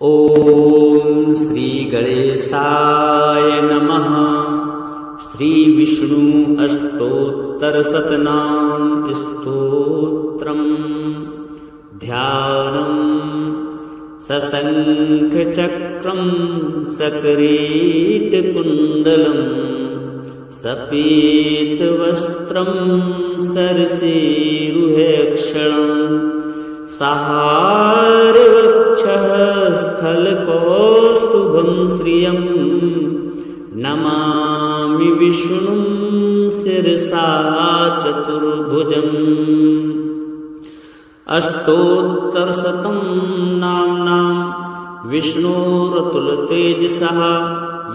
ओम श्री गणेशाय नमः। श्री विष्णु अष्टोत्तर शतनाम स्तोत्रम्। ध्यानम् सशंख चक्रं सकिरीटकुण्डलम् सपीतवस्त्रं सरसीरुहेक्षणम् सहारवक्षः स्थलकौस्तुभं श्रियं नमामि विष्णुं शिरसा चतुर्भुजम्। अष्टोत्तरशतं नाम्नां विष्णोरतुलतेजसः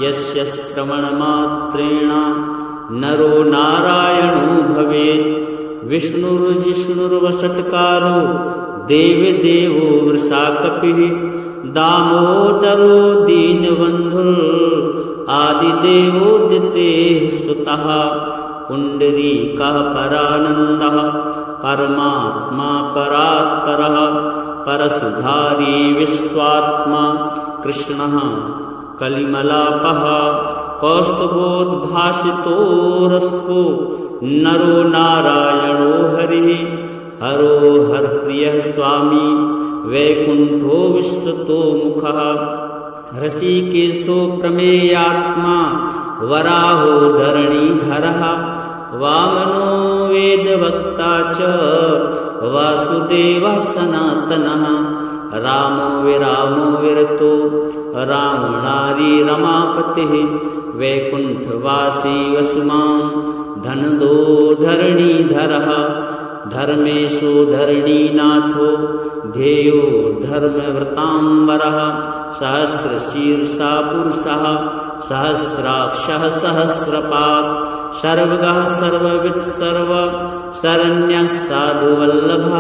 यस्य श्रवणमात्रेण नरो नारायणो भवेत्। विष्णुर्जिष्णुर्वषट्कारो देवदेवो वृषाकपिः दामोदरो दीनबन्धुः आदिदेवोदितेः सुतः पुण्डरीकः परानन्दः परमात्मा परात्परः परसुधारी विश्वात्मा कृष्णः कलिमलापः कौस्तुभोद्भासितो रसको नरो नारायणो हरिः हरो हरप्रियः स्वामी वैकुण्ठो विश्रुतो मुखः ऋषिकेशो प्रमेयात्मा वराहो धरणीधरः वामनो वेदवक्ता च वासुदेवः सनातनः रामो विरामो विरतो रावणारी रमापतिः वैकुण्ठवासी वसुमान् धनदो धरणीधरः धर्मेशो धरणीनाथो ध्येयो धर्मव्रताम्बरः सहस्रशीर्षा पुरुषः सहस्राक्षः सहस्रपात् सर्वगः सर्ववित् सर्व शरण्यः साधुवल्लभः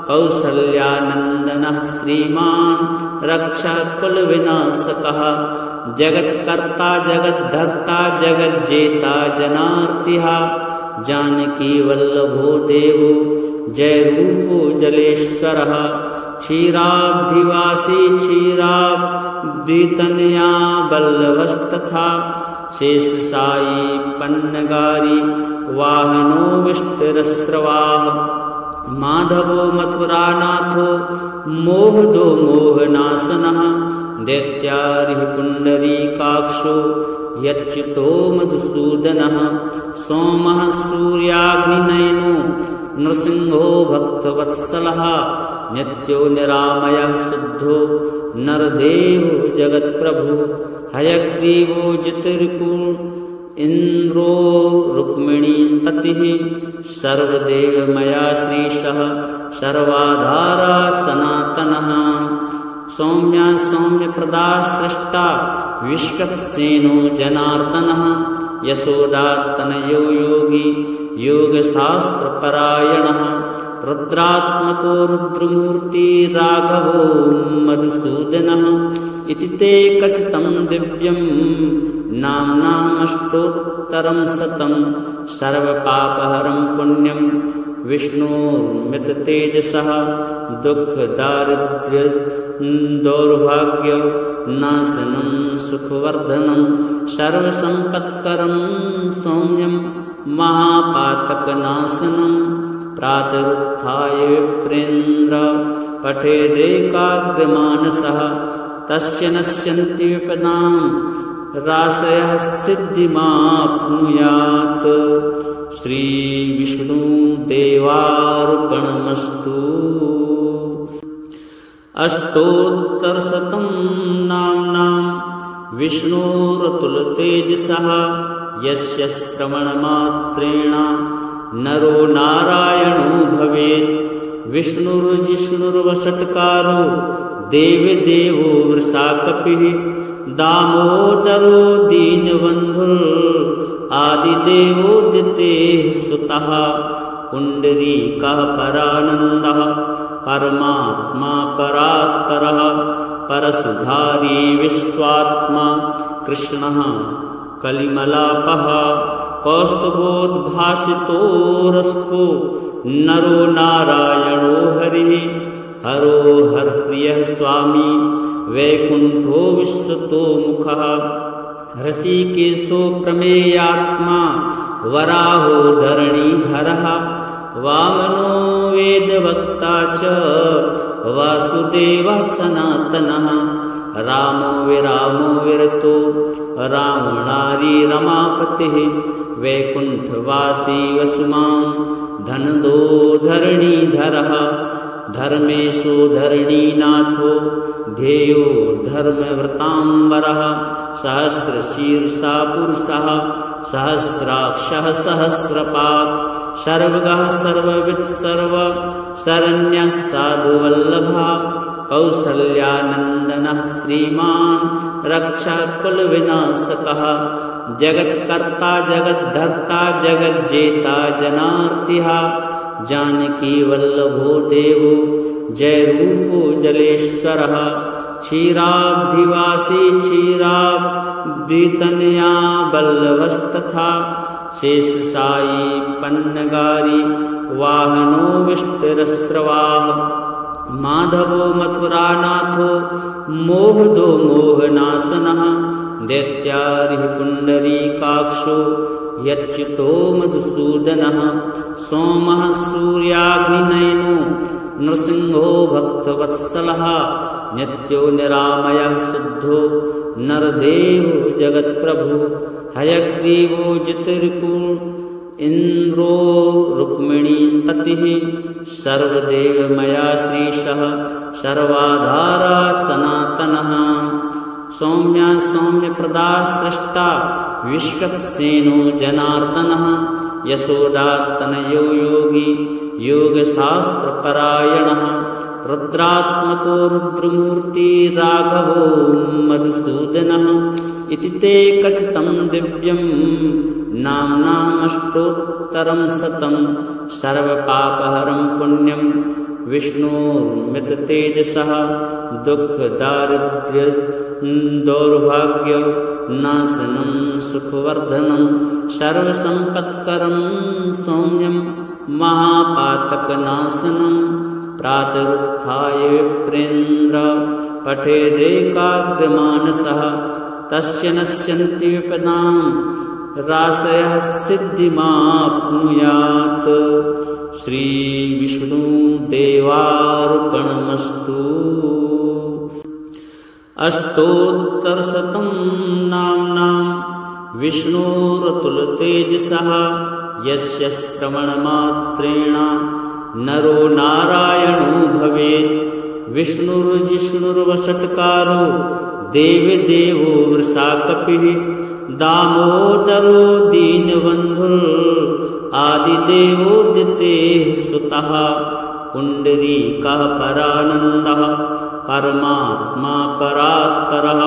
कौसल्यानन्दनः श्रीमान् रक्षः कुलविनाशकः जगत्कर्ता जगद्धर्ता जगज्जेता जनार्तिः जानकी वल्लभो देवो जयरूपो जलेश्वरः क्षीराब्धिवासी क्षीराब्धितनया वल्लभस्तथा शेषशायी पन्नगारी वाहनो विष्टरस्रवाः माधवो मथुरानाथो मोहदो मोहनाशनः दैत्यारिः पुण्डरीकाक्षो यच्युतो मधुसूदनः सोमः सूर्याग्निनयनो नृसिंहो भक्तवत्सलः नित्यो निरामयः शुद्धो नरदेवो जगत्प्रभु हयग्रीवो जितरिपुः इन्द्रो रुक्मिणीपतिः सर्वदेवमया श्रीशः सर्वाधारा सनातनः सौम्या सौम्यप्रदा सृष्टा विश्वक्सेनो जनार्दनः यशोदातनयो योगी योगशास्त्रपरायणः रुद्रात्मको रुद्रमूर्ति राघवो मधुसूदनः इति ते कथितं दिव्यं नाम्नामष्टोत्तरं शतं सर्वपापहरं पुण्यं विष्णोर्मिततेजसः दुःखदारिद्र्य दौर्भाग्य नाशनं सुखवर्धनं सर्वसम्पत्करं सौम्यं महापातकनाशनं प्रातरुत्थाय विप्रेन्द्र पठेदेकाग्रमानसः तस्य नश्यन्ति विपदां राशयः सिद्धिमाप्नुयात्। श्री विष्णु देवार्पणमस्तु। अष्टोत्तरशतं नाम्नां विष्णोरतुलतेजसः यस्य श्रवणमात्रेण नरो नारायणो भवेत्। विष्णुर्जिष्णुर्वषट्कारो देवदेवो वृषाकपिः दामोदरो दीनबन्धुः आदिदेवोदितेः सुतः पुण्डरीकः परानन्दः परमात्मा परात्परः परसुधारी विश्वात्मा कृष्णः कलिमलापः कौस्तुभोद्भासितो रसको नरो नारायणो हरिः हरो हरप्रियः स्वामी वैकुण्ठो विश्रुतो मुखः ऋषिकेशो प्रमेयात्मा वराहो धरणीधरः वामनो वेदवक्ता च वासुदेवः सनातनः रामो विरतो रावणारी रमापतिः वैकुण्ठवासी वसुमान् धनदो धरणीधरः धर्मेशो धरणीनाथो ध्येयो धर्मव्रताम्बरः सहस्रशीर्षा पुरुषः सहस्राक्षः सहस्रपात् सर्वगः सर्ववित् सर्व शरण्यः साधुवल्लभः कौसल्यानन्दनः श्रीमान् रक्षकुलविनाशकः जगत्कर्ता जगद्धर्ता जगज्जेता जनार्तिः जानकी वल्लभो देवो जयरूपो जलेश्वरः क्षीराब्धिवासी क्षीराब्धितनया वल्लभस्तथा शेषशायी पन्नगारी वाहनो विष्टरस्रवाः माधवो मथुरानाथो मोहदो मोहनाशनः दैत्यारिः पुण्डरीकाक्षो यच्युतो मधुसूदनः सोमः सूर्याग्निनयनो नृसिंहो भक्तवत्सलः नित्यो निरामयः शुद्धो नरदेवो जगत्प्रभु हयग्रीवो जितरिपु इन्द्रो रुक्मिणीपतिः सर्वदेवमया श्रीशः सर्वाधारा सनातनः सौम्या सौम्यप्रदा सृष्टा विश्वक्सेनो जनार्दनः यशोदात्तनयो योगी योगशास्त्रपरायणः रुद्रात्मको रुद्रमूर्ति राघवो मधुसूदनः इति ते कथितं दिव्यं नाम्नामष्टोत्तरं शतं सर्वपापहरं पुण्यं विष्णोर्मिततेजसः दुःखदारिद्र्य दौर्भाग्यनाशनं सुखवर्धनं सर्वसम्पत्करं सौम्यं महापातकनाशनं प्रातरुत्थाय विप्रेन्द्र पठेदेकाग्रमानसः तस्य नश्यन्ति विपदां राशयः सिद्धिमाप्नुयात् श्रीविष्णुदेवार्पणमस्तु। अष्टोत्तरशतं नाम्नां विष्णोरतुलतेजसः यस्य श्रवणमात्रेण नरो नारायणो भवेत् विष्णुर्जिष्णुर्वषट्कारो देवदेवो वृषाकपिः दामोदरो दीनबन्धुर् आदिदेवोदितेः सुतः पुण्डरीकः परानन्दः परमात्मा परात्परः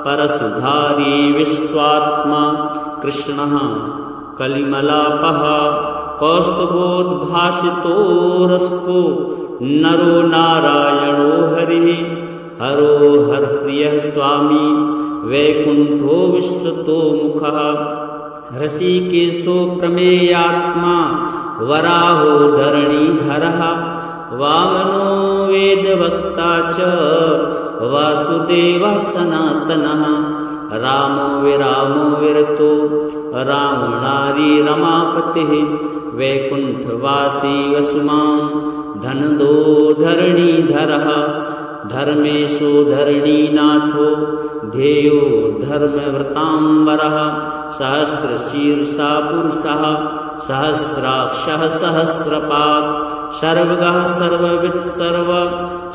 परसुधारी विश्वात्मा कृष्णः कलिमलापः कौस्तुभोद्भासितो रसको नरो नारायणो हरिः हरो हरप्रियः स्वामी वैकुण्ठो विश्रुतो मुखः ऋषिकेशो प्रमेयात्मा वराहो धरणीधरः वामनो वेदवक्ता च वासुदेवः सनातनः रामो विरतो रावणारी रमापतिः वैकुण्ठवासी वसुमान् धनदो धरणीधरः धर्मेशो धरणीनाथो ध्येयो धर्मव्रताम्बरः सहस्रशीर्षा पुरुषः सहस्राक्षः सहस्रपात् सर्वगः सर्ववित् सर्व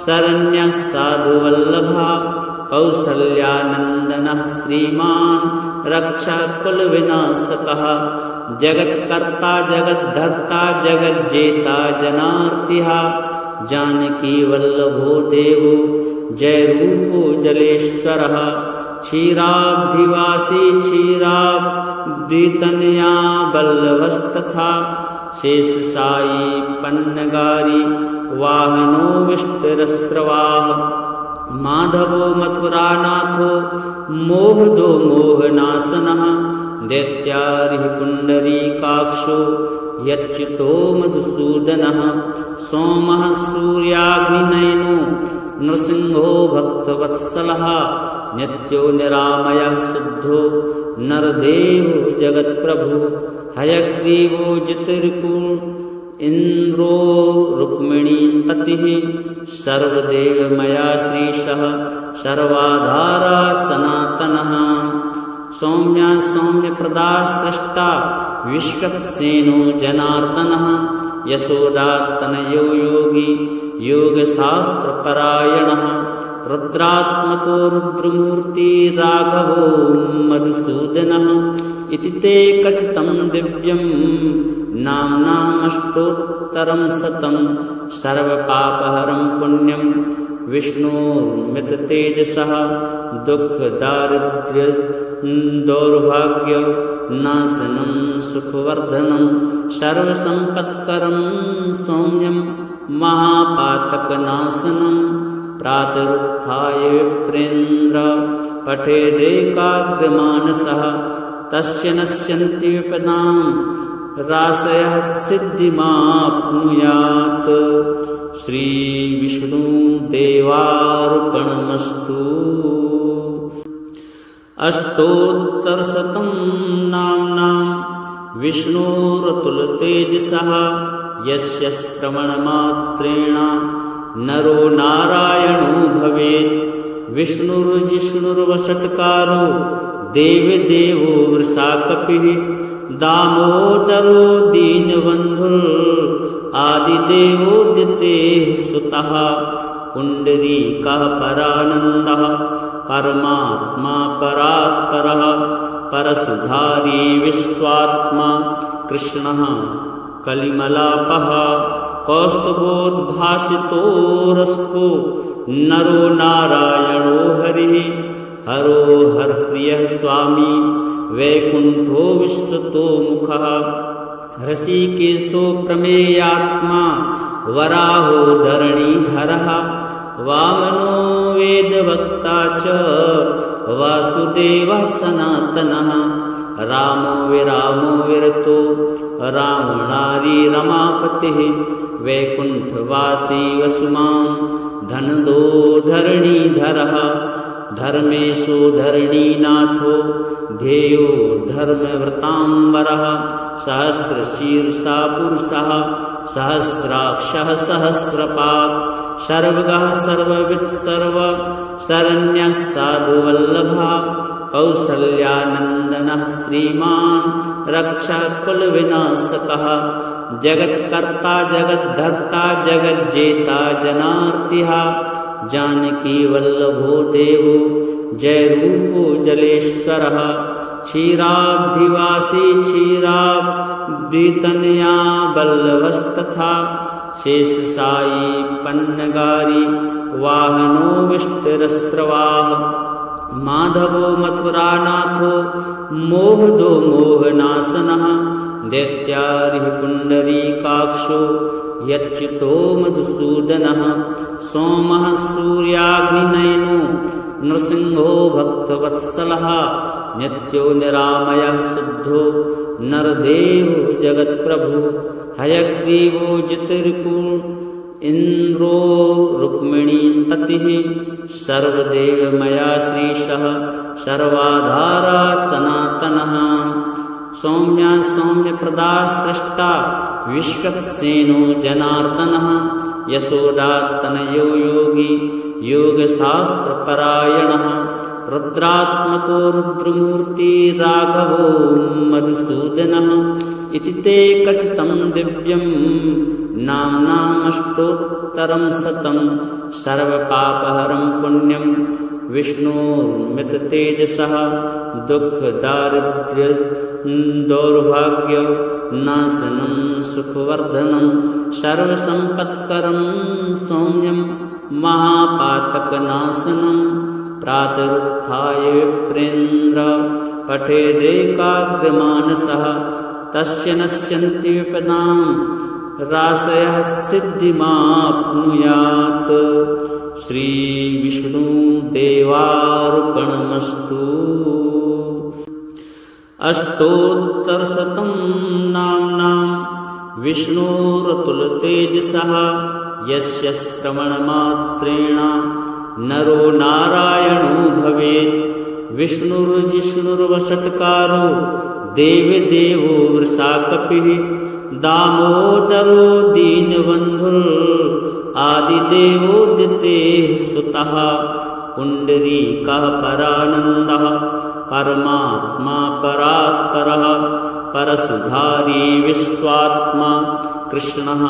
शरण्यः साधुवल्लभः कौसल्यानन्दनः श्रीमान् रक्षकुलविनाशकः जगत्कर्ता जगद्धर्ता जगज्जेता जनार्तिः जानकी वल्लभो देवो जयरूपो जलेश्वरः क्षीराब्धिवासी क्षीराब्धितनया वल्लभस्तथा शेषशायी पन्नगारी वाहनो विष्टरस्रवाः माधवो मथुरानाथो मोहदो मोहनाशनः दैत्यारिः पुण्डरीकाक्षो यच्युतो मधुसूदनः सोमः सूर्याग्निनयनो नृसिंहो भक्तवत्सलः नित्यो निरामयः शुद्धो नरदेवो जगत्प्रभु हयग्रीवो जितरिपुः इन्द्रो रुक्मिणीपतिः सर्वदेवमया श्रीशः सर्वाधारा सनातनः सौम्या सौम्यप्रदा सृष्टा विश्वक्सेनो जनार्दनः यशोदात्तनयो योगी योगशास्त्रपरायणः रुद्रात्मको रुद्रमूर्ति राघवो मधुसूदनः इति ते कथितं दिव्यं नाम्नामष्टोत्तरं शतं सर्वपापहरं पुण्यं विष्णोर्मिततेजसः दुःखदारिद्र्य दौर्भाग्य नाशनं सुखवर्धनं सर्वसम्पत्करं सौम्यं महापातकनाशनं प्रातरुत्थाय विप्रेन्द्र पठेदेकाग्रमानसः तस्य नश्यन्ति विपदां राशयः सिद्धिमाप्नुयात्। श्रीविष्णुदेवार्पणमस्तु। अष्टोत्तरशतं नाम्नां विष्णोरतुलतेजसः यस्य श्रवणमात्रेण नरो नारायणो भवेत्। विष्णुर्जिष्णुर्वषट्कारो देवदेवो वृषाकपिः दामोदरो दीनबन्धुर् आदिदेवोदितेः सुतः पुण्डरीकः परानन्दः परमात्मा परात्परः परसुधारी विश्वात्मा कृष्णः कलिमलापः कौस्तुभोद्भासितो रसको नरो नारायणो हरिः हरो हरप्रियः स्वामी वैकुण्ठो विश्वतो मुखः ऋषिकेशो प्रमेयात्मा वराहो धरणीधरः वामनो वेदवक्ता च वासुदेवः सनातनः रामो विरतो रावणारी रमापतिः वैकुण्ठवासी वसुमान् धनदो धरणीधरः धर्मेशो धरणीनाथो ध्येयो धर्मव्रताम्बरः सहस्रशीर्षा पुरुषः सहस्राक्षः सहस्रपात् सर्वगः सर्ववित् सर्व शरण्यः साधुवल्लभः कौसल्यानन्दनः श्रीमान् रक्षकुलविनाशकः जगत्कर्ता जगद्धर्ता जगज्जेता जनार्तिः जानकी वल्लभो देवो जयरूपो जलेश्वरः क्षीराब्धिवासी क्षीराब्धितनया वल्लभस्तथा शेषशायी पन्नगारी वाहनो विष्टरस्रवाः माधवो मथुरानाथो मोहदो मोहनाशनः दैत्यारिः पुण्डरीकाक्षो यच्युतो मधुसूदनः सोमः सूर्याग्निनयनो नृसिंहो भक्तवत्सलः नित्यो निरामयः शुद्धो नरदेवो जगत्प्रभु हयग्रीवो जितरिपुः इन्द्रो रुक्मिणीपतिः सर्वदेवमया श्रीशः सर्वाधारा सनातनः सौम्या सौम्यप्रदा सृष्टा विश्वक्सेनो जनार्दनः यशोदात्तनयो योगी योगशास्त्रपरायणः रुद्रात्मको रुद्रमूर्ति राघवो मधुसूदनः इति ते कथितं दिव्यं नाम्नामष्टोत्तरं शतं सर्वपापहरं पुण्यं विष्णोर्मिततेजसः दुःखदारिद्र्य दौर्भाग्य नाशनं सुखवर्धनं सर्वसम्पत्करं सौम्यं महापातकनाशनं प्रातरुत्थाय विप्रेन्द्र पठेदेकाग्रमानसः तस्य नश्यन्ति विपदां राशयः सिद्धिमाप्नुयात्। श्रीविष्णुदेवार्पणमस्तु। अष्टोत्तरशतं नाम्नां विष्णोरतुलतेजसः यस्य श्रवणमात्रेण नरो नारायणो भवेत्। विष्णुर्जिष्णुर्वषट्कारो देवदेवो वृषाकपिः दामोदरो दीनबन्धुः आदिदेवोदितेः सुतः पुण्डरीकः परानन्दः परमात्मा परात्परः परसुधारी विश्वात्मा कृष्णः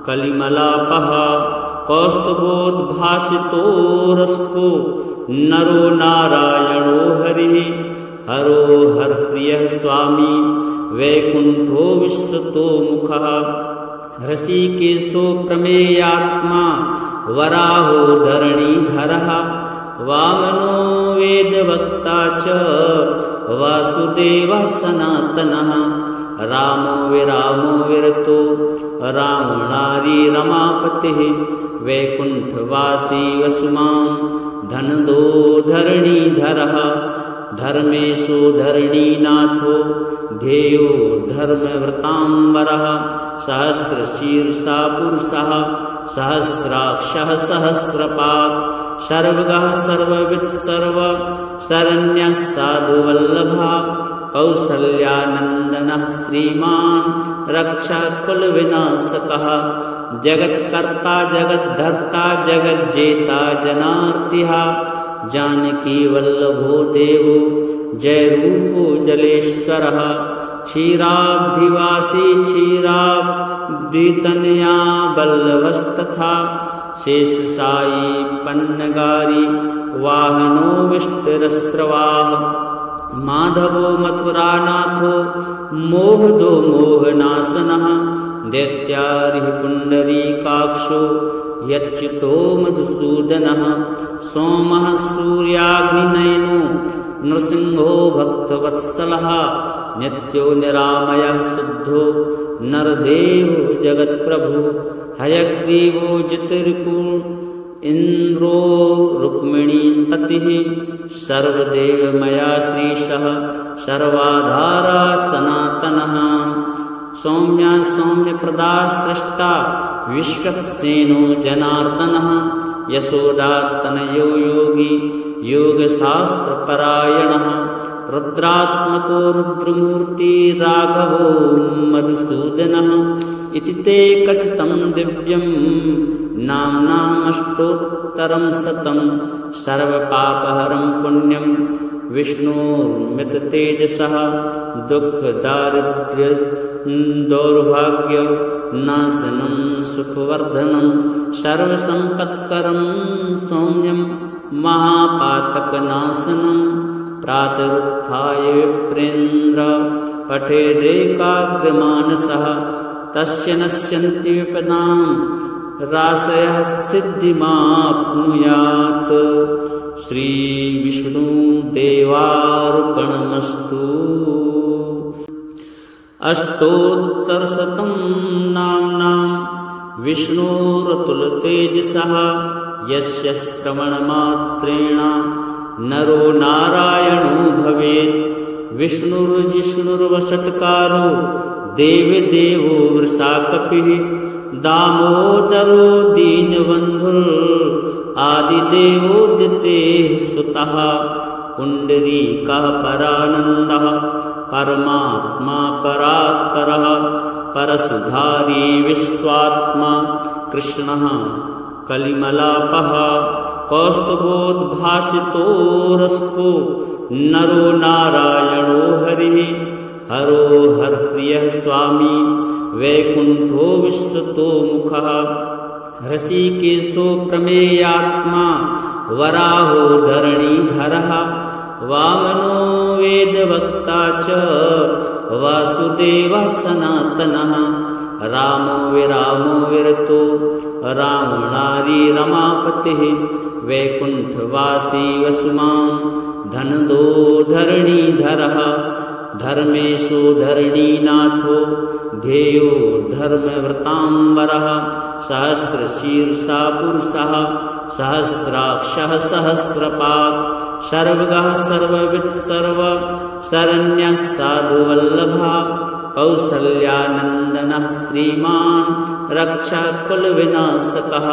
कलिमलापः कौस्तुभोद्भासितो रसको नरो नारायणो हरिः हरो हरप्रियः स्वामी वैकुण्ठो विश्वतो मुखः ऋषिकेशो प्रमेयात्मा वराहो धरणीधरः वामनो वेदवक्ता च वासुदेवः सनातनः रामो विरामो विरतो रावणारी रमापतिः वैकुण्ठवासी वसुमान् धनदो धरणीधरः धर्मेशो धरणीनाथो ध्येयो धर्मव्रताम्बरः सहस्रशीर्षा पुरुषः सहस्राक्षः सहस्रपात् सर्वगः सर्ववित् सर्व शरण्यः साधुवल्लभः कौसल्यानन्दनः श्रीमान् रक्षाकुलविनाशकः जगत्कर्ता जगद्धर्ता जगज्जेता जनार्तिः जानकी वल्लभो देवो जयरूपो जलेश्वरः क्षीराब्धिवासी क्षीराब्धितनया वल्लभस्तथा शेषशायी पन्नगारी वाहनो विष्टरस्रवाः माधवो मथुरानाथो मोहदो मोहनाशनः दैत्यारिः पुण्डरीकाक्षो यच्युतो मधुसूदनः सोमः सूर्याग्निनयनो नृसिंहो भक्तवत्सलः नित्यो निरामयः शुद्धो नरदेवो जगत्प्रभु हयग्रीवो जितरिपु इन्द्रो रुक्मिणीपतिः सर्वदेवमया श्रीशः सर्वाधारा सनातनः सौम्या सौम्यप्रदा सृष्टा विश्वक्सेनो जनार्दनः यशोदातनयो योगी योगशास्त्रपरायणः रुद्रात्मको रुद्रमूर्ति राघवो मधुसूदनः इति ते कथितं दिव्यं नाम्नामष्टोत्तरं शतं सर्वपापहरं पुण्यं विष्णोर्मिततेजसः दुःखदारिद्र्य दौर्भाग्यनाशनं सुखवर्धनं सर्वसम्पत्करं सौम्यं महापातकनाशनं प्रातरुत्थाय विप्रेन्द्र पठेदेकाग्रमानसः तस्य नश्यन्ति विपदां राशयः सिद्धिमाप्नुयात्। श्रीविष्णुदेवार्पणमस्तु। अष्टोत्तरशतं नाम्नां विष्णोरतुलतेजसः यस्य श्रवणमात्रेण नरो नारायणो भवेत्। विष्णुर्जिष्णुर्वषट्कारो देवदेवो वृषाकपिः दामोदरो दीनबन्धुः आदिदेवोदितेः सुतः पुण्डरीकः परानन्दः परमात्मा परात्परः परसुधारी विश्वात्मा कृष्णः कलिमलापः कौस्तुभोद्भासितो रसको नरो नारायणो हरिः हरो हरप्रियः स्वामी वैकुण्ठो विश्वतो मुखः ऋषिकेशो प्रमेयात्मा वराहो धरणीधरः वामनो वेदवक्ता च वासुदेवः सनातनः रामो विरामो विरतो रावणारी रमापतिः वैकुण्ठवासी वसुमान् धनदो धरणीधरः धर्मेशो धरणीनाथो ध्येयो धर्मव्रतांबरः सहस्रशीर्षा पुरुषः सहस्राक्षः सहस्रपात् सर्वगः सर्ववित् सर्व शरण्यः साधुवल्लभः कौसल्यानन्दनः श्रीमान् रक्षकुलविनाशकः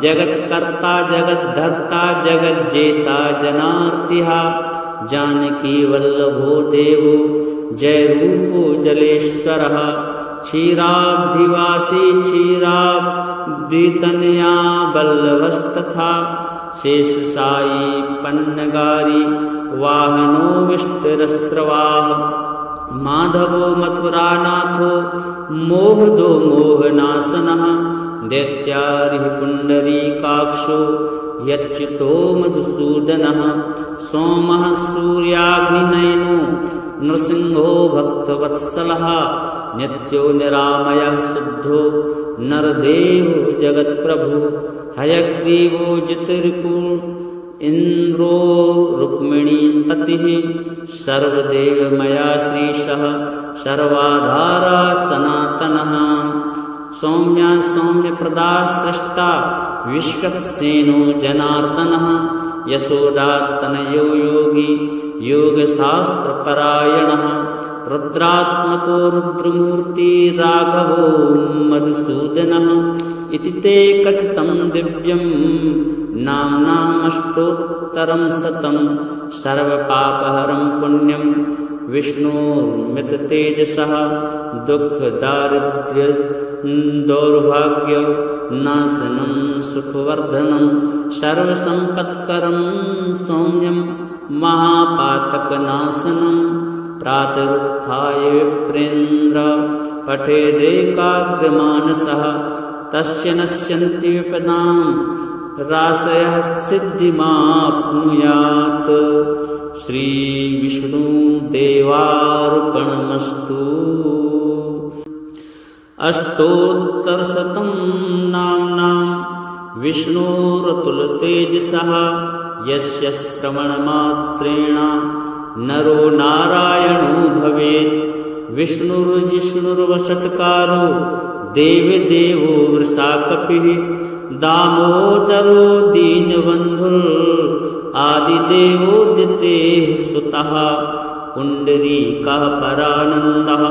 जगत्कर्ता जगद्धर्ता जगज्जेता जनार्तिः जानकी वल्लभो देवो जय रूपो जलेश्वरः क्षीराब्धिवासी क्षीराब्धितनया वल्लभस्तथा शेषशायी पन्नगारी वाहनो विष्टरस्रवाः माधवो मथुरानाथो मोहदो मोहनाशनः दैत्यारिः पुण्डरीकाक्षो यच्युतो मधुसूदनः सोमः सूर्याग्निनयनो नृसिंहो भक्तवत्सलः नित्यो निरामयः शुद्धो नरदेवो जगत्प्रभु हयग्रीवो जितरिपु इंद्रो रुक्मिणीपतिः सर्वदेवमया श्रीशः सर्वाधारा सनातनः सौम्या सौम्यप्रदा सृष्टा विश्वक्सेनो जनार्दनः यशोदात्तनयो योगी योगशास्त्रपरायणः रुद्रात्मको रुद्रमूर्ति राघवो मधुसूदनः इति ते कथितं दिव्यं नाम्नामष्टोत्तरं शतं सर्वपापहरं पुण्यं विष्णोर्मिततेजसः दुःखदारिद्र्य दौर्भाग्य नाशनं सुखवर्धनं सर्वसम्पत्करं सौम्यं महापातकनाशनं प्रातरुत्थाय विप्रेन्द्र पठेदेकाग्रमानसः तस्य नश्यन्ति विपदां राशयः सिद्धिमाप्नुयात्। श्री विष्णुदेवार्पणमस्तु। अष्टोत्तरशतं नाम्नां विष्णोरतुलतेजसः यस्य श्रवणमात्रेण नरो नारायणो भवेत्। विष्णुर्जिष्णुर्वषट्कारो देवदेवो वृषाकपिः दामोदरो दीनबन्धुर् आदिदेवोदितेः सुतः पुण्डरीकः परानन्दः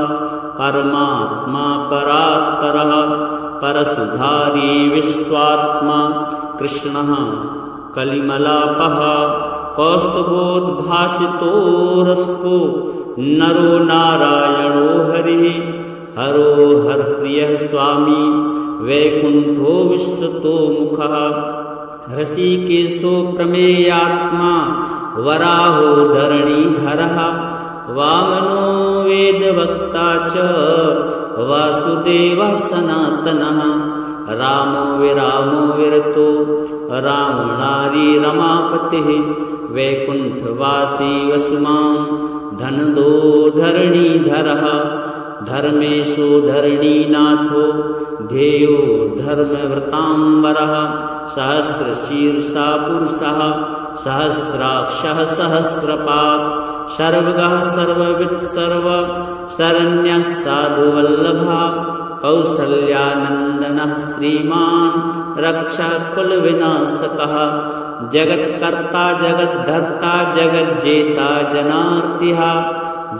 परमात्मा परात्परः परसुधारी विश्वात्मा कृष्णः कलिमलापः कौस्तुभोद्भासितो रसको नरो नारायणो हरिः हरो हरप्रियः स्वामी वैकुण्ठो विश्रुतो मुखः ऋषिकेशो प्रमेयात्मा वराहो धरणीधरः वामनो वेदवक्ता च वासुदेवः सनातनः रामो विरामो विरतो रावणारी रमापतिः वैकुण्ठवासी वसुमान् धनदो धरणीधरः धर्मेशो धरणीनाथो ध्येयो धर्मव्रतांबरः सहस्रशीर्षा पुरुषः सहस्राक्षः सहस्रपात् सर्वगः सर्ववित् सर्व शरण्यः साधुवल्लभः कौसल्यानन्दनः श्रीमान् रक्षकुलविनाशकः जगत्कर्ता जगद्धर्ता जगज्जेता जनार्तिः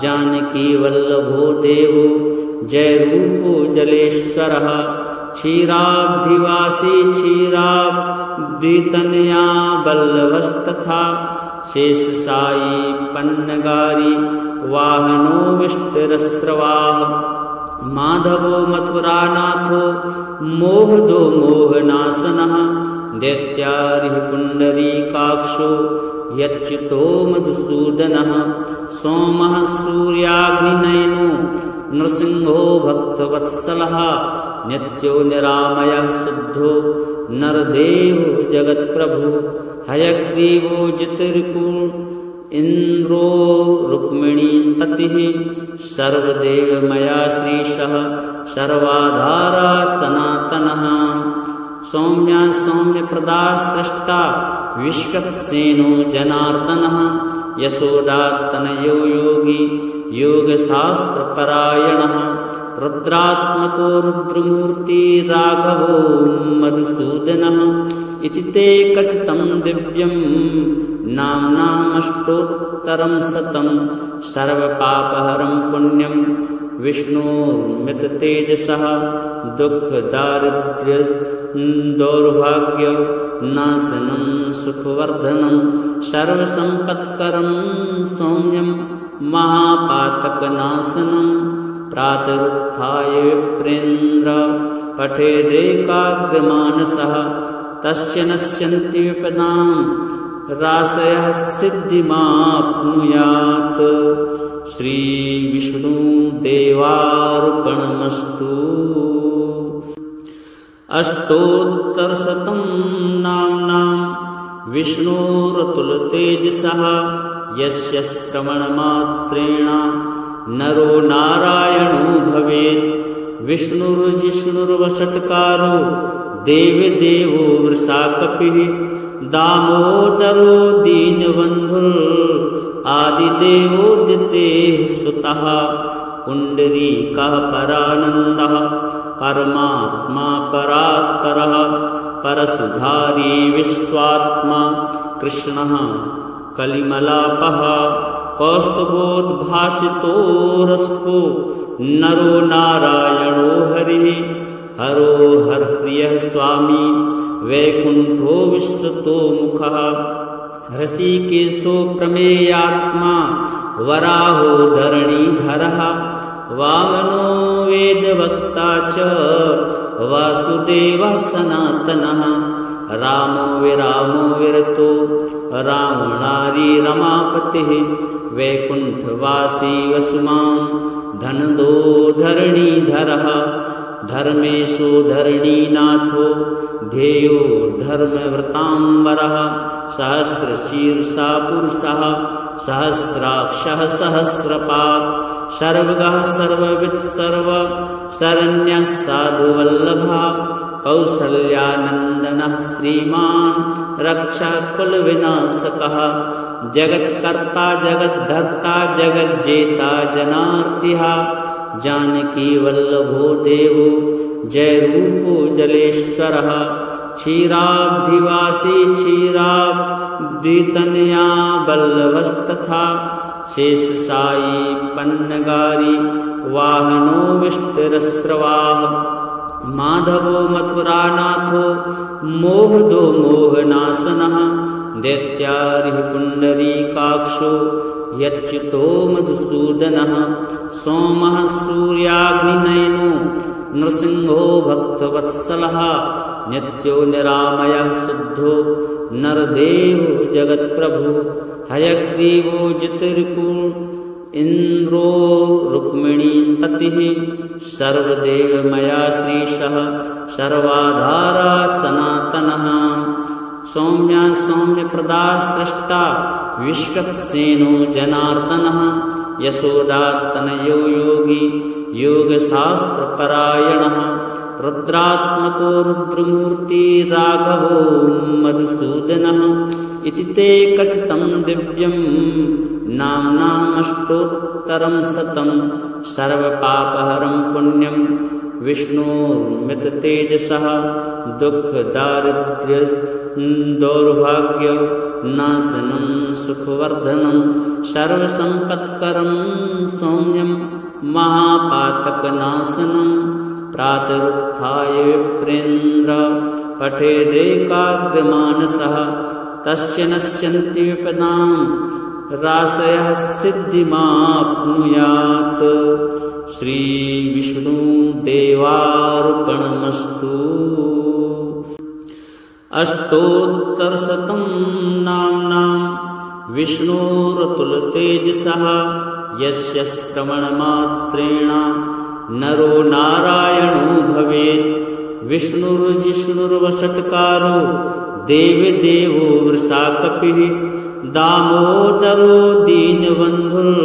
जानकी वल्लभो देवो जय रूपो जलेश्वरः क्षीराब्धिवासी क्षीराब्धितनया वल्लभस्तथा शेषशायी पन्नगारी वाहनो विष्टरस्रवाः माधवो मथुरानाथो मोहदो मोहनाशनः दैत्यारिः पुण्डरीकाक्षो यच्युतो मधुसूदनः सोमः सूर्याग्निनयनो नृसिंहो भक्तवत्सलः नित्यो निरामयः शुद्धो नरदेवो जगत्प्रभु हयग्रीवो जितरिपु इंद्रो रुक्मिणीपतिः सर्वदेवमया श्रीशः सर्वाधारा सनातनः सौम्या सौम्यप्रदा स्रष्टा विश्वक्सेनो जनार्दनः यशोदात्तनयो योगी योगशास्त्रपरायणः रुद्रात्मको रुद्रमूर्ति राघवो मधुसूदनः इति ते कथितं दिव्यं नाम्नामष्टोत्तरं शतं सर्वपापहरं पुण्यं विष्णोर्मिततेजसः दुःखदारिद्र्य दौर्भाग्य नाशनं सुखवर्धनं सर्वसम्पत्करं सौम्यं महापातकनाशनं प्रातरुत्थाय विप्रेन्द्र पठेदेकाग्रमानसः तस्य नश्यन्ति विपदां राशयः सिद्धिमाप्नुयात्। श्रीविष्णुदेवार्पणमस्तु। अष्टोत्तरशतं नाम्नां विष्णोरतुलतेजसः यस्य श्रवणमात्रेण नरो नारायणो भवेत्। विष्णुर्जिष्णुर्वषट्कारो देवदेवो वृषाकपिः दामोदरो दीनबन्धुर् आदिदेवोदितेः सुतः पुण्डरीकः परानन्दः परमात्मा परात्परः परसुधारी विश्वात्मा कृष्णः कलिमलापः कौस्तुभोद्भासितो रसको नरो नारायणो हरिः हरो हरप्रियः स्वामी वैकुण्ठो विश्वतो मुखः ऋषिकेशो प्रमेयात्मा वराहो धरणीधरः वामनो वेदवक्ता च वासुदेवः सनातनः रामो विरामो विरतो रावणारी रमापतिः वैकुण्ठवासी वसुमान् धनदो धरणीधरः धर्मेशो धरणीनाथो ध्येयो धर्मव्रताम्बरः सहस्रशीर्षा पुरुषः सहस्राक्षः सहस्रपात् सर्वगः सर्ववित् सर्व शरण्यः साधुवल्लभः कौसल्यानन्दनः श्रीमान् रक्षकुलविनाशकः जगत्कर्ता जगद्धर्ता जगज्जेता जनार्तिः जानकी वल्लभो देवो जयरूपो जलेश्वरः क्षीराब्धिवासी क्षीराब्धितनया वल्लभस्तथा शेषशायी पन्नगारी वाहनो विष्टरस्रवाः माधवो मथुरानाथो मोहदो मोहनाशनः दैत्यारिः पुण्डरीकाक्षो यच्युतो मधुसूदनः सोमः सूर्याग्निनयनो नृसिंहो भक्तवत्सलः नित्यो निरामयः शुद्धो नरदेवो जगत्प्रभु हयग्रीवो जितरिपुः इन्द्रो रुक्मिणीपतिः सर्वदेवमया श्रीशः सर्वाधारा सनातनः सौम्या सौम्यप्रदा स्रष्टा विश्वक्सेनो जनार्दनः यशोदात्तनयो योगी योगशास्त्रपरायणः रुद्रात्मको रुद्रमूर्ति राघवो मधुसूदनः इति ते कथितं दिव्यं नाम्नामष्टोत्तरं शतं सर्वपापहरं पुण्यं विष्णोर्मिततेजसः दुःखदारिद्र्य दौर्भाग्य नाशनं सुखवर्धनं सर्वसम्पत्करं सौम्यं महापातकनाशनं प्रातरुत्थाय विप्रेन्द्र पठेदेकाग्रमानसः तस्य नश्यन्ति विपदां राशयः सिद्धिमाप्नुयात्। श्रीविष्णुदेवार्पणमस्तु। अष्टोत्तरशतं नाम्नां विष्णोरतुलतेजसः यस्य श्रवणमात्रेण नरो नारायणो भवेत्। विष्णुर्जिष्णुर्वषट्कारो देवदेवो वृषाकपिः दामोदरो दीनबन्धुर्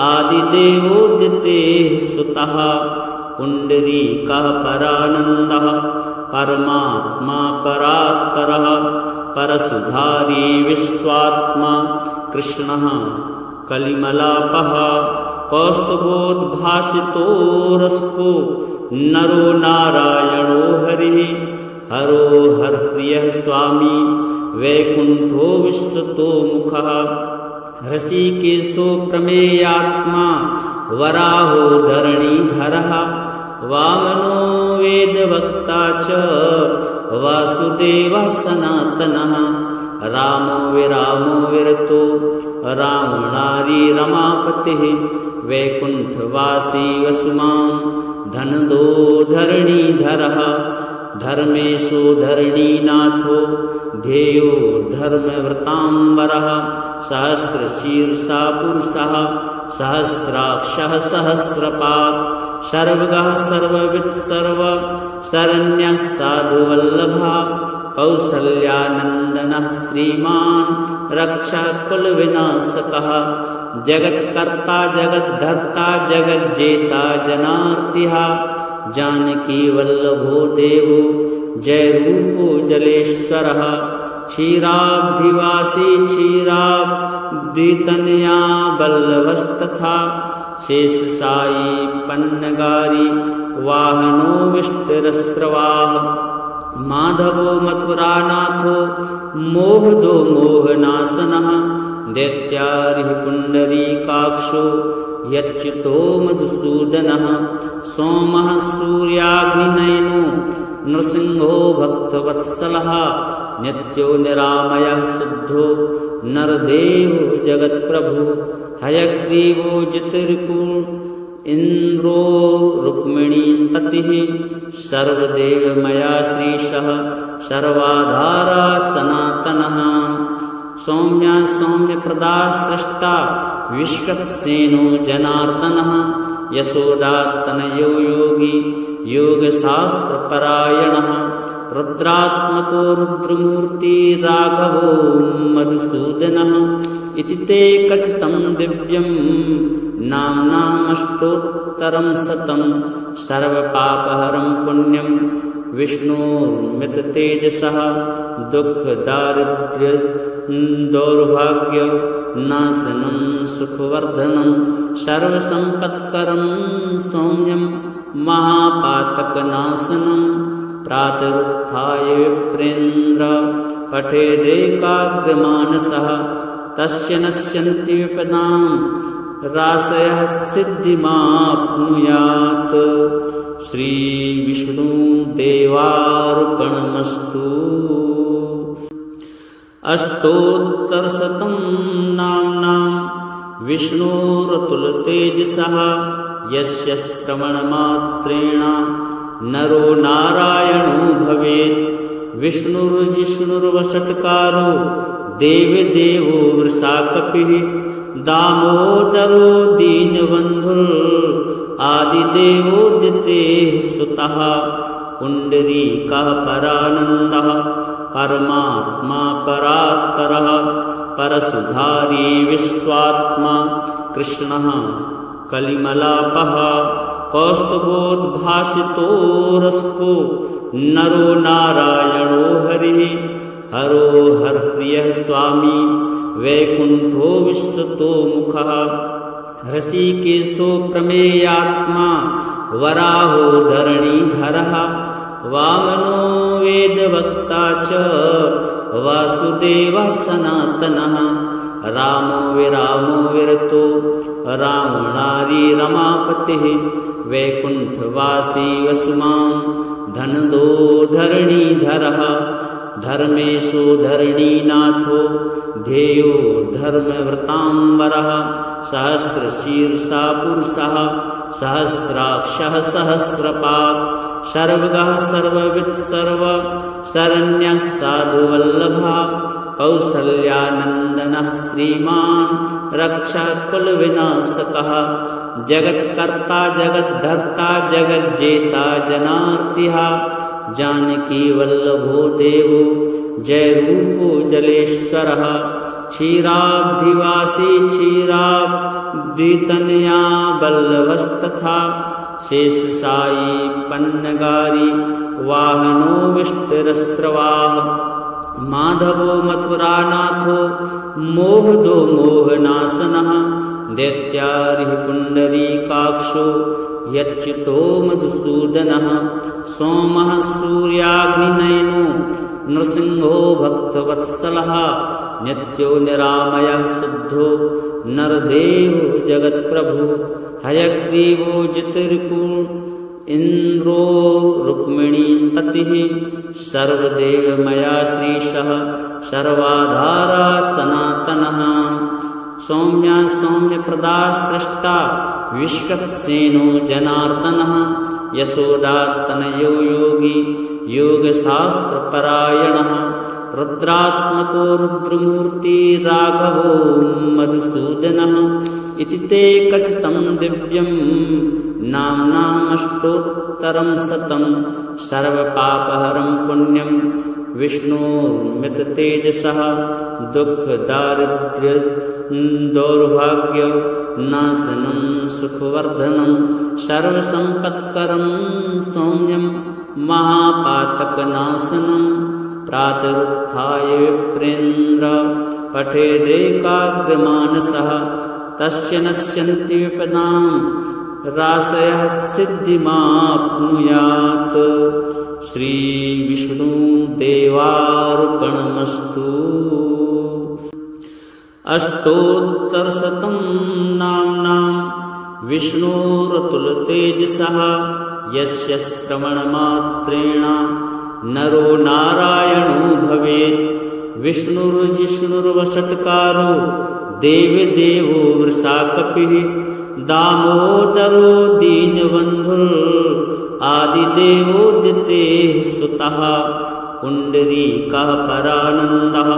आदिदेवोदितेः सुतः पुण्डरीकः परानन्दः परमात्मा परात्परः परसुधारी विश्वात्मा कृष्णः कलिमलापः कौस्तुभोद्भासितो रसको नरो नारायणो हरिः हरो हरप्रियः स्वामी वैकुण्ठो विश्वतो मुखः ऋषिकेशो प्रमेयात्मा वराहो धरणीधरः वामनो वेदवक्ता च वासुदेवः सनातनः रामो विरतो रावणारी रमापतिः वैकुण्ठवासी वसुमान् धनदो धरणीधरः धर्मेशो धरणीनाथो ध्येयो धर्मव्रताम्बरः सहस्रशीर्षा पुरुषः सहस्राक्षः सहस्रपात् सर्वगः सर्ववित् सर्व शरण्यः साधुवल्लभः कौसल्यानन्दनः श्रीमान् रक्षः कुलविनाशकः जगत्कर्ता जगद्धर्ता जगज्जेता जनार्तिः जानकी वल्लभो देवो जयरूपो जलेश्वरः क्षीराब्धिवासी क्षीराब्धितनया वल्लभस्तथा शेषशायी पन्नगारी वाहनो विष्टरस्रवाः माधवो मथुरानाथो मोहदो मोहनाशनः दैत्यारिः पुण्डरीकाक्षो यच्युतो मधुसूदनः सोमः सूर्याग्निनयनो नृसिंहो भक्तवत्सलः नित्यो निरामयः शुद्धो नरदेवो जगत्प्रभु हयग्रीवो जितरिपु इन्द्रो रुक्मिणीपतिः सर्वदेवमया श्रीशः सर्वाधारा सनातनः सौम्या सौम्यप्रदा सृष्टा विश्वक्सेनो जनार्दनः यशोदातनयो योगी योगशास्त्रपरायणः रुद्रात्मको रुद्रमूर्ति राघवो मधुसूदनः इति ते कथितं दिव्यं नाम्नामष्टोत्तरं शतं सर्वपापहरं पुण्यं विष्णोर्मिततेजसः दुःखदारिद्र्य दौर्भाग्य नाशनं सुखवर्धनं सर्वसम्पत्करं सौम्यं महापातकनाशनं प्रातरुत्थाय विप्रेन्द्र पठेदेकाग्रमानसः तस्य नश्यन्ति विपदां राशयः सिद्धिमाप्नुयात् श्रीविष्णुदेवार्पणमस्तु। अष्टोत्तरशतं नाम्नां विष्णोरतुलतेजसः यस्य श्रवणमात्रेण नरो नारायणो भवेत् विष्णुर्जिष्णुर्वषट्कारो देवदेवो वृषाकपिः दामोदरो दीनबन्धुः आदिदेवोदितेः सुतः पुण्डरीकः परानन्दः परमात्मा परात्परः परसुधारी विश्वात्मा कृष्णः कलिमलापः कौस्तुभोद्भासितो रसको नरो नारायणो हरिः हरो हरप्रियः स्वामी वैकुण्ठो विश्वतो मुखः ऋषिकेशो प्रमेयात्मा वराहो धरणीधरः वामनो वेदवक्ता च वासुदेवः सनातनः रामो विरतो रावणारी रमापतिः वैकुण्ठवासी वसुमान् धनदो धरणीधरः धर्मेशो धरणीनाथो ध्येयो धर्मव्रताम्बरः सहस्रशीर्षा पुरुषः सहस्राक्षः सहस्रपात् सर्वगः सर्ववित् सर्व शरण्यः साधुवल्लभः कौसल्यानन्दनः श्रीमान् रक्षः कुलविनाशकः जगत्कर्ता जगद्धर्ता जगज्जेता जनार्तिः जानकी वल्लभो देवो जय रूपो जलेश्वरः क्षीराब्धिवासी क्षीराब्धितनया वल्लभस्तथा शेषशायी पन्नगारी वाहनो विष्टरस्रवाः माधवो मथुरानाथो मोहदो मोहनाशनः दैत्यारिः पुण्डरीकाक्षो यच्युतो मधुसूदनः सोमः सूर्याग्निनयनो नृसिंहो भक्तवत्सलः नित्यो निरामयः शुद्धो नरदेवो जगत्प्रभु हयग्रीवो जितरिपु इन्द्रो रुक्मिणीपतिः सर्वदेवमया श्रीशः सर्वाधारा सनातनः सौम्या सौम्यप्रदा सृष्टा विश्वक्सेनो जनार्दनः यशोदात्तनयो योगी योगशास्त्रपरायणः रुद्रात्मको रुद्रमूर्ति राघवो मधुसूदनः इति ते कथितं दिव्यं नाम्नामष्टोत्तरं शतं सर्वपापहरं पुण्यं विष्णोर्मिततेजसः दुःखदारिद्र्य दौर्भाग्यनाशनं सुखवर्धनं सर्वसम्पत्करं सौम्यं महापातकनाशनं प्रातरुत्थाय विप्रेन्द्र पठेदेकाग्रमानसः तस्य नश्यन्ति विपदां राशयः सिद्धिमाप्नुयात् श्रीविष्णुदेवार्पणमस्तु। अष्टोत्तरशतं नाम्नां विष्णोरतुलतेजसः यस्य श्रवणमात्रेण नरो नारायणो भवेत् विष्णुर्जिष्णुर्वषट्कारो देवदेवो वृषाकपिः दामोदरो दीनबन्धुर् आदिदेवोदितेः सुतः पुण्डरीकः परानन्दः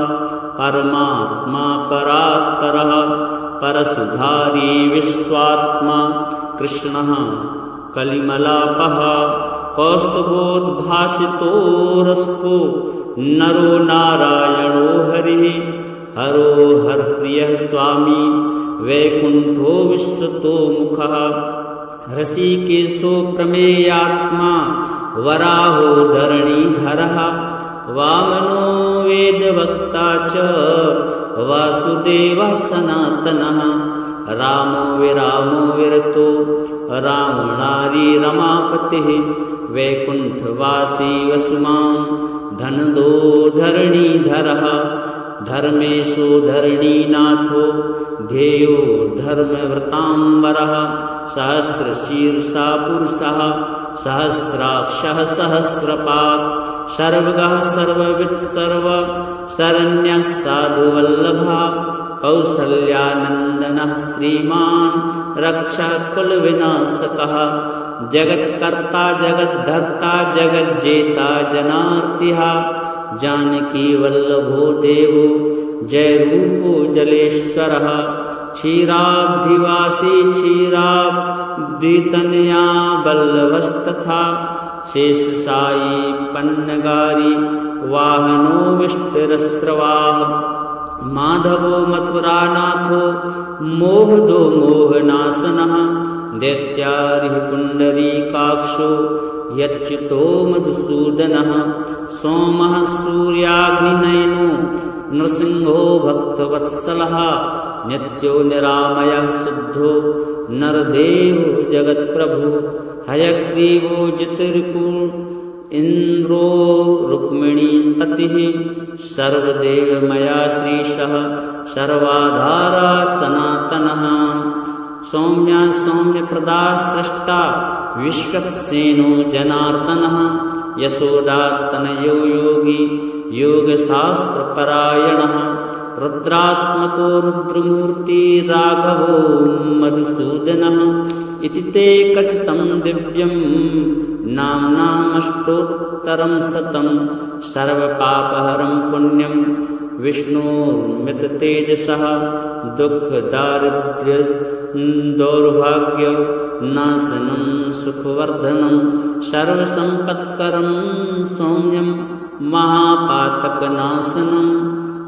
परमात्मा परात्परः परसुधारी विश्वात्मा कृष्णः कलिमलापः कौस्तुभोद्भासितो रसको नरो नारायणो हरिः हरो हरप्रियः स्वामी वैकुण्ठो विश्वतो मुखः ऋषिकेशो प्रमेयात्मा वराहो धरणीधरः वामनो वेदवक्ता च वासुदेवः सनातनः रामो विरामो विरतो रावणारी रमापतिः वैकुण्ठवासी वसुमान् धनदो धरणीधरः धर्मेशो धरणीनाथो ध्येयो धर्मव्रताम्बरः सहस्रशीर्षा पुरुषः सहस्राक्षः सहस्रपात् सर्वगः सर्ववित् सर्व शरण्यः साधुवल्लभः कौसल्यानन्दनः श्रीमान् रक्षकुलविनाशकः जगत्कर्ता जगद्धर्ता जगज्जेता जनार्तिः जानकी वल्लभो देवो जय रूपो जलेश्वरः क्षीराब्धिवासी क्षीराब्धितनया वल्लभस्तथा शेषशायी पन्नगारी वाहनो विष्टरस्रवाः माधवो मथुरानाथो मोहदो मोहनाशनः दैत्यारिः पुण्डरीकाक्षो यच्युतो मधुसूदनः सोमः सूर्याग्निनयनो नृसिंहो भक्तवत्सलः नित्यो निरामयः शुद्धो नरदेवो जगत्प्रभु हयग्रीवो जितरिपु इन्द्रो रुक्मिणीपतिः सर्वदेवमया श्रीशः सर्वाधारा सनातनः सौम्या सौम्यप्रदा सृष्टा विश्वक्सेनो जनार्दनः यशोदात्तनयो योगी योगशास्त्रपरायणः रुद्रात्मको रुद्रमूर्ति राघवो मधुसूदनः इति ते कथितं दिव्यं नाम्नामष्टोत्तरं शतं सर्वपापहरं पुण्यं विष्णोर्मिततेजसः दुःखदारिद्र्य दौर्भाग्य नाशनं सुखवर्धनं सर्वसम्पत्करं सौम्यं महापातकनाशनं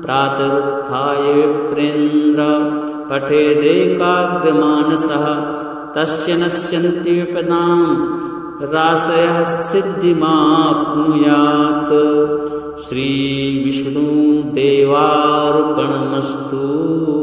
प्रातरुत्थाय विप्रेन्द्र पठेदेकाग्रमानसः तस्य नश्यन्ति विपदां राशयः सिद्धिमाप्नुयात्। श्रीविष्णुदेवार्पणमस्तु।